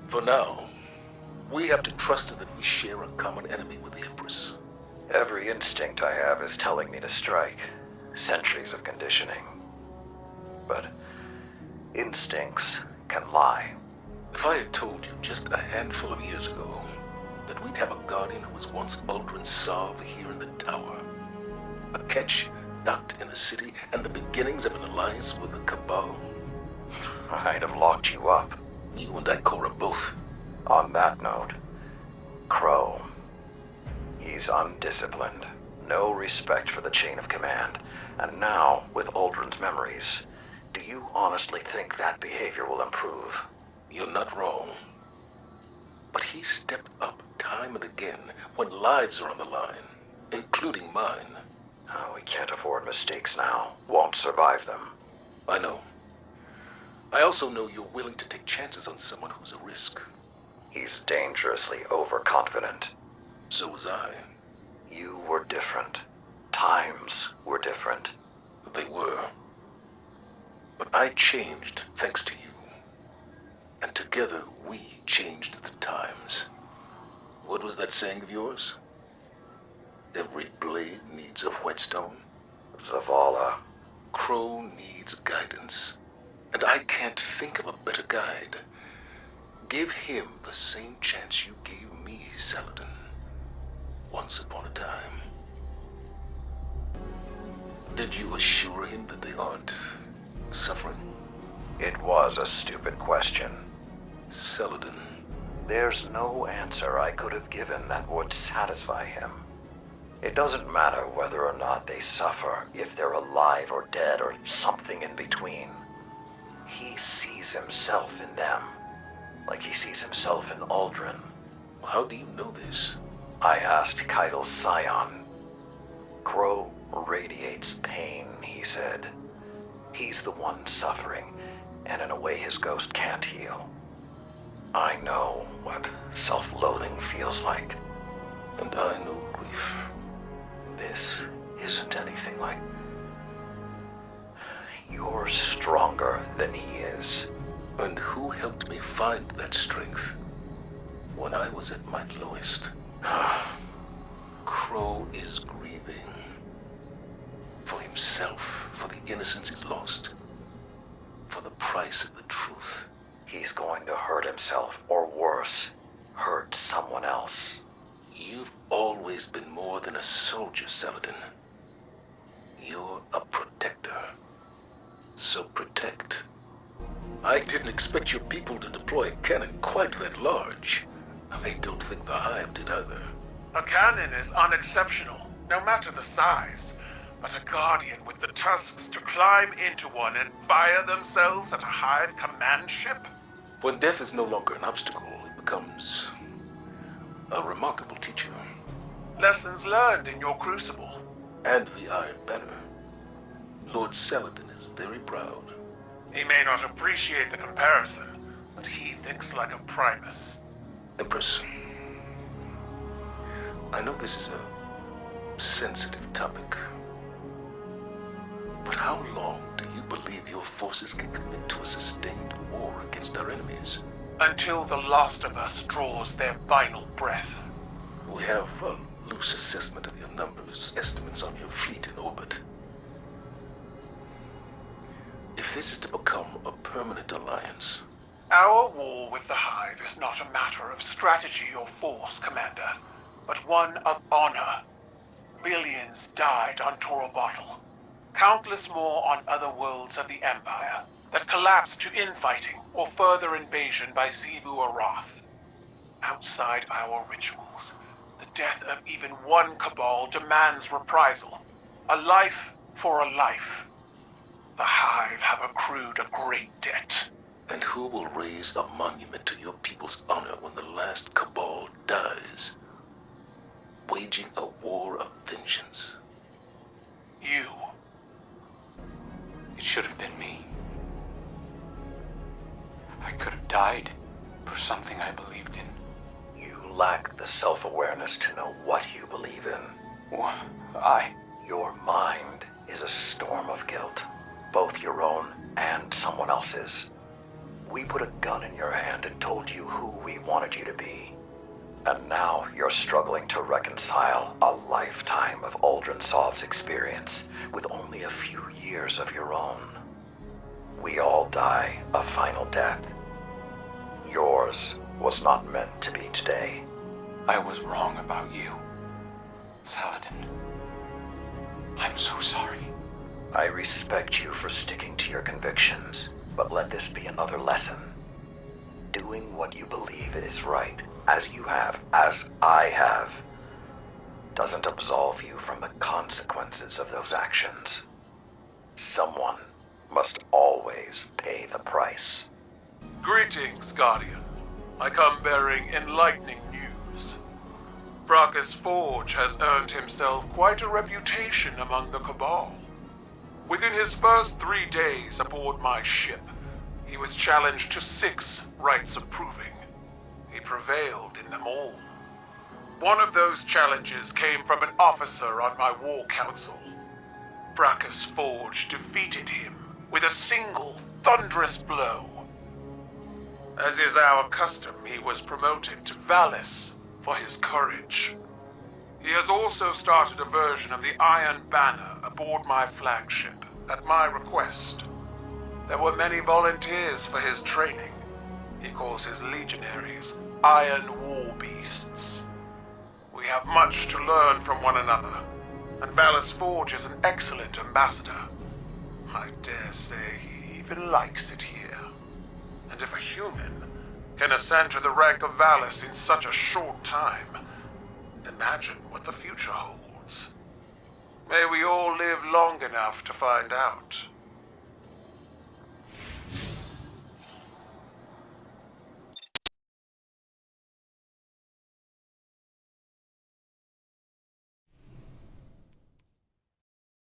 For now, we have to trust that we share a common enemy with the Empress. Every instinct I have is telling me to strike. Centuries of conditioning. But instincts can lie. If I had told you just a handful of years ago that we'd have a guardian who was once Uldren Sov here in the tower, a catch docked in the city, and the beginnings of an alliance with the Cabal, I'd have locked you up. You and Ikora both. On that note, Crow. He's undisciplined. No respect for the chain of command. And now, with Uldren's memories, do you honestly think that behavior will improve? You're not wrong. But he stepped up time and again when lives are on the line, including mine. Oh, we can't afford mistakes now. Won't survive them. I know. I also know you're willing to take chances on someone who's a risk. He's dangerously overconfident. So was I. You were different. Times were different. They were. But I changed thanks to you. And together we changed the times. What was that saying of yours? Every blade needs a whetstone. Zavala. Crow needs guidance. And I can't think of a better guide. Give him the same chance you gave me, Saladin. Once upon a time. Did you assure him that they aren't suffering? It was a stupid question. Saladin. There's no answer I could have given that would satisfy him. It doesn't matter whether or not they suffer, if they're alive or dead or something in between. He sees himself in them, like he sees himself in Uldren. How do you know this? I asked Keidel's scion. Crow radiates pain, he said. He's the one suffering, and in a way his ghost can't heal. I know what self-loathing feels like. And I know grief. This isn't anything like... You're stronger than he is. And who helped me find that strength when I was at my lowest? Crow is grieving. For himself, for the innocence he's lost, for the price of the truth. He's going to hurt himself, or worse, hurt someone else. You've always been more than a soldier, Saladin. You're a protector. So protect. I didn't expect your people to deploy a cannon quite that large. I don't think the Hive did either. A cannon is unexceptional, no matter the size. But a guardian with the tusks to climb into one and fire themselves at a Hive command ship? When death is no longer an obstacle, it becomes a remarkable teacher. Lessons learned in your crucible. And the Iron Banner. Lord Saladin is very proud. He may not appreciate the comparison, but he thinks like a Primus. Empress, I know this is a sensitive topic, but how long do you believe your forces can commit to a sustained war against our enemies? Until the last of us draws their final breath. We have a loose assessment of your numbers, estimates on your fleet in orbit. If this is to become a permanent alliance... Our war with the Hive is not a matter of strategy or force, Commander, but one of honor. Billions died on Torobottle. Countless more on other worlds of the Empire that collapsed to infighting or further invasion by Xivu Arath. Outside our rituals, the death of even one Cabal demands reprisal. A life for a life. The Hive have accrued a great debt. And who will raise a monument to your people's honor when the last Cabal dies? Waging a war of vengeance. You. It should have been me. I could have died for something I believed in. You lack the self-awareness to know what you believe in. Well, Your mind is a storm of guilt, both your own and someone else's. We put a gun in your hand and told you who we wanted you to be. And now you're struggling to reconcile a lifetime of Aldrin Sov's experience with only a few years of your own. We all die a final death. Yours was not meant to be today. I was wrong about you, Saladin. I'm so sorry. I respect you for sticking to your convictions, but let this be another lesson. Doing what you believe is right, as you have, as I have, doesn't absolve you from the consequences of those actions. Someone must always pay the price. Greetings, Guardian. I come bearing enlightening news. Bracchus Forge has earned himself quite a reputation among the Cabal. Within his first 3 days aboard my ship, he was challenged to 6 rites of proving. He prevailed in them all. One of those challenges came from an officer on my war council. Bracchus Forge defeated him with a single thunderous blow. As is our custom, he was promoted to Valis for his courage. He has also started a version of the Iron Banner aboard my flagship, at my request. There were many volunteers for his training. He calls his legionaries Iron War Beasts. We have much to learn from one another, and Valis Forge is an excellent ambassador. I dare say he even likes it here. And if a human can ascend to the rank of Valis in such a short time, imagine what the future holds. May we all live long enough to find out.